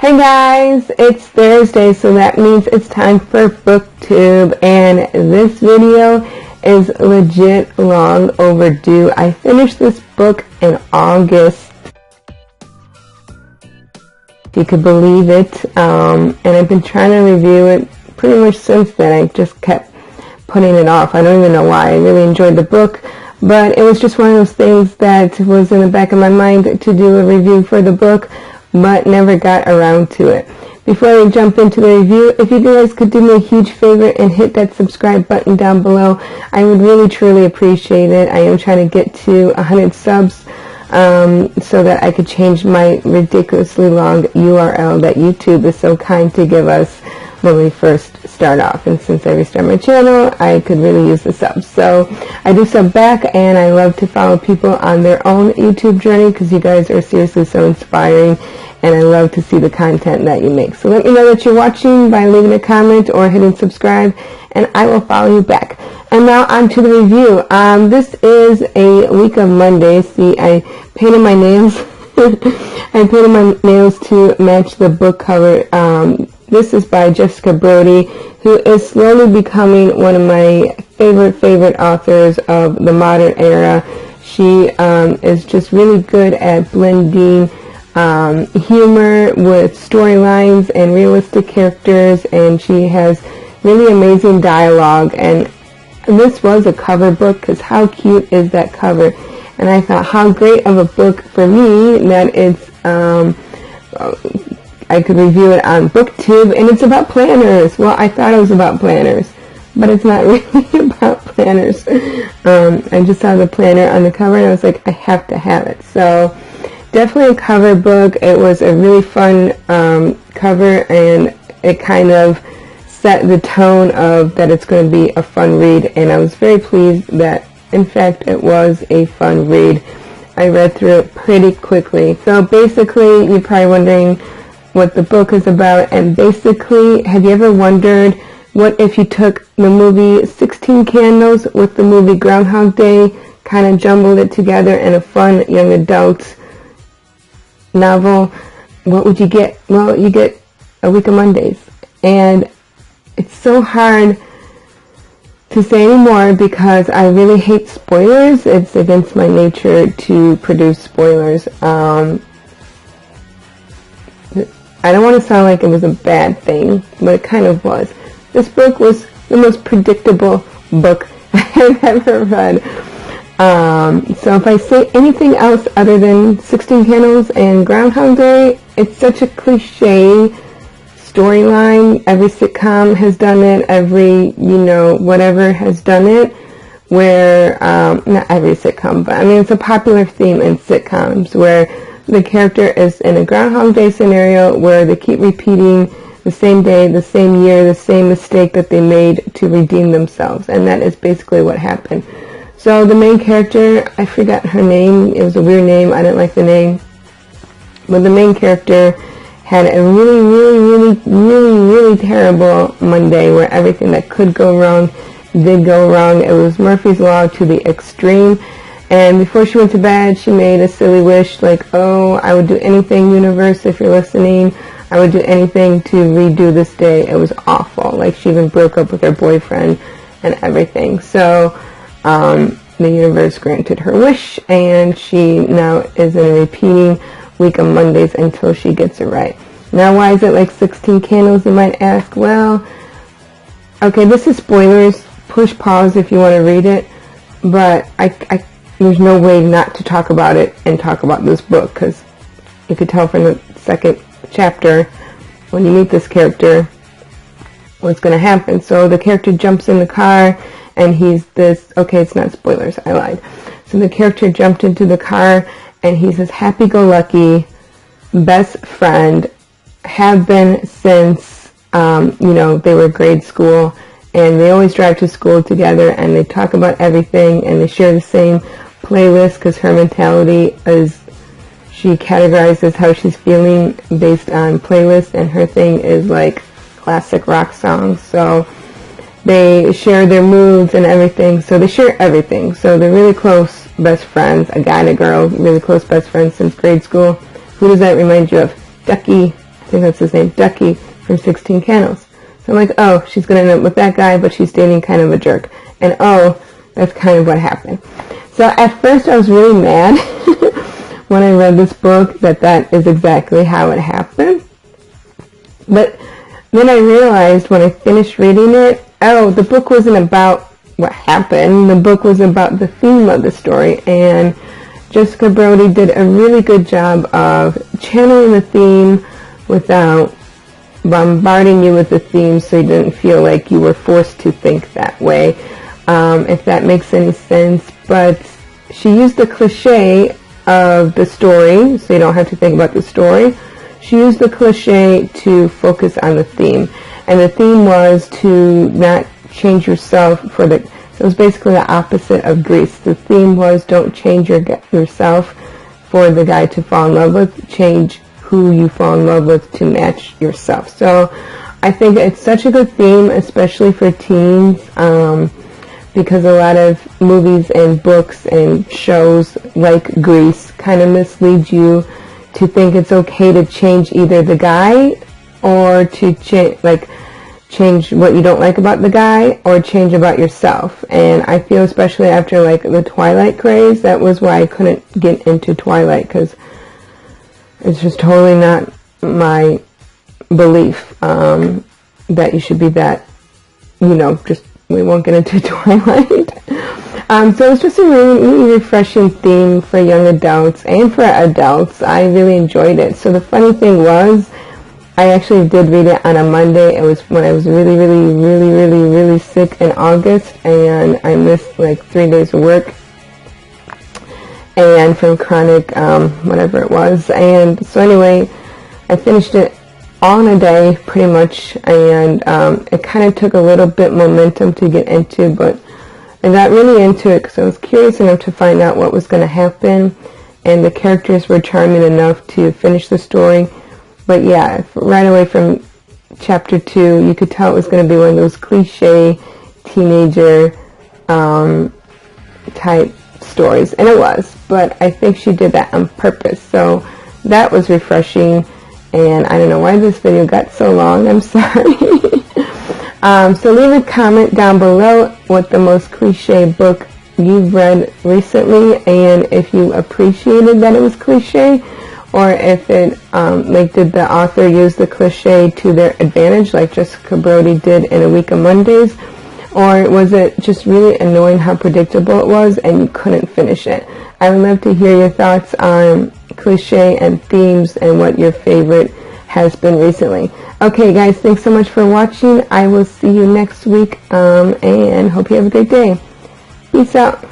Hey guys, it's Thursday, so that means it's time for Booktube, and this video is legit long overdue. I finished this book in August, if you could believe it, and I've been trying to review it pretty much since then. I just kept putting it off. I don't even know why. I really enjoyed the book, but it was just one of those things that was in the back of my mind to do a review for the book, but never got around to it. Before I jump into the review, if you guys could do me a huge favor and hit that subscribe button down below, I would really truly appreciate it. I am trying to get to 100 subs so that I could change my ridiculously long URL that YouTube is so kind to give us when we first start off. And since I restarted my channel, I could really use the subs. So I do sub back, and I love to follow people on their own YouTube journey because you guys are seriously so inspiring, and I love to see the content that you make. So let me know that you're watching by leaving a comment or hitting subscribe, and I will follow you back. And now on to the review. This is a week of Mondays. See, I painted my nails. I painted my nails to match the book cover. This is by Jessica Brody, who is slowly becoming one of my favorite authors of the modern era. She is just really good at blending humor with storylines and realistic characters, and she has really amazing dialogue. And this was a cover book, because how cute is that cover? And I thought, how great of a book for me that it's I could review it on Booktube, and it's about planners. Well, I thought it was about planners, but it's not really about planners. I just saw the planner on the cover, and I was like, I have to have it. So definitely a cover book. It was a really fun cover, and it kind of set the tone of that it's going to be a fun read, and I was very pleased that, in fact, it was a fun read. I read through it pretty quickly. So basically, you're probably wondering what the book is about, and basically, have you ever wondered what if you took the movie 16 Candles with the movie Groundhog Day, kind of jumbled it together in a fun young adult novel? What would you get? Well, you get A Week of Mondays. And it's so hard to say anymore because I really hate spoilers. It's against my nature to produce spoilers. I don't want to sound like it was a bad thing, but it kind of was. This book was the most predictable book I've ever read. So if I say anything else other than 16 Candles and Groundhog Day, it's such a cliche storyline. Every sitcom has done it. Every, whatever has done it. Where, not every sitcom, but I mean, it's a popular theme in sitcoms where the character is in a Groundhog Day scenario where they keep repeating the same day, the same year, the same mistake that they made to redeem themselves. And that is basically what happened. So the main character, I forgot her name. It was a weird name. I didn't like the name. But the main character had a really terrible Monday where everything that could go wrong did go wrong. It was Murphy's Law to the extreme. And before she went to bed, she made a silly wish like, oh, I would do anything, universe, if you're listening. I would do anything to redo this day. It was awful. Like, she even broke up with her boyfriend and everything. So the universe granted her wish, and she now is in a repeating week of Mondays until she gets it right. Now, why is it like 16 Candles, you might ask? Well, okay, this is spoilers. Push pause if you want to read it. But there's no way not to talk about it and talk about this book, because you could tell from the second chapter when you meet this character what's going to happen. So the character jumps in the car, and he's this, okay, it's not spoilers, I lied. So the character jumped into the car, and he's this happy-go-lucky best friend, have been since, they were grade school, and they always drive to school together, and they talk about everything, and they share the same playlist, because her mentality is, she categorizes how she's feeling based on playlist, and her thing is like classic rock songs. So they share their moods and everything, so they share everything. So they're really close best friends, a guy and a girl, really close best friends since grade school. Who does that remind you of? Ducky. think that's his name, Ducky from 16 Candles. So I'm like, oh, she's going to end up with that guy, but she's dating kind of a jerk. And oh, that's kind of what happened. So at first I was really mad when I read this book that is exactly how it happened. But then I realized when I finished reading it, oh, the book wasn't about what happened. The book was about the theme of the story. And Jessica Brody did a really good job of channeling the theme without bombarding you with the theme so you didn't feel like you were forced to think that way, if that makes any sense. But she used the cliche of the story, so you don't have to think about the story. She used the cliche to focus on the theme, and the theme was to not change yourself for the, so it was basically the opposite of Grease. The theme was don't change yourself for the guy to fall in love with, change who you fall in love with to match yourself. So I think it's such a good theme, especially for teens, because a lot of movies and books and shows like Grease kind of mislead you to think it's okay to change either the guy or to change what you don't like about the guy or change about yourself. And I feel especially after like the Twilight craze, that was why I couldn't get into Twilight, because it's just totally not my belief that you should be that, just, we won't get into Twilight. So it's just a really, really refreshing theme for young adults and for adults. I really enjoyed it. So the funny thing was, I actually did read it on a Monday. It was when I was really, really, really, really, really sick in August, and I missed like 3 days of work, and from chronic, whatever it was. And so anyway, I finished it all in a day, pretty much, and it kind of took a little bit momentum to get into, but I got really into it because I was curious enough to find out what was going to happen, and the characters were charming enough to finish the story. But yeah, right away from chapter 2, you could tell it was going to be one of those cliche teenager type stories, and it was, but I think she did that on purpose, so that was refreshing. And I don't know why this video got so long, I'm sorry. So leave a comment down below what the most cliche book you've read recently, and if you appreciated that it was cliche, or if it did the author use the cliche to their advantage like Jessica Brody did in A Week of Mondays, or was it just really annoying how predictable it was and you couldn't finish it? I would love to hear your thoughts on cliche and themes and what your favorite has been recently. Okay guys, thanks so much for watching. I will see you next week, and hope you have a great day. Peace out.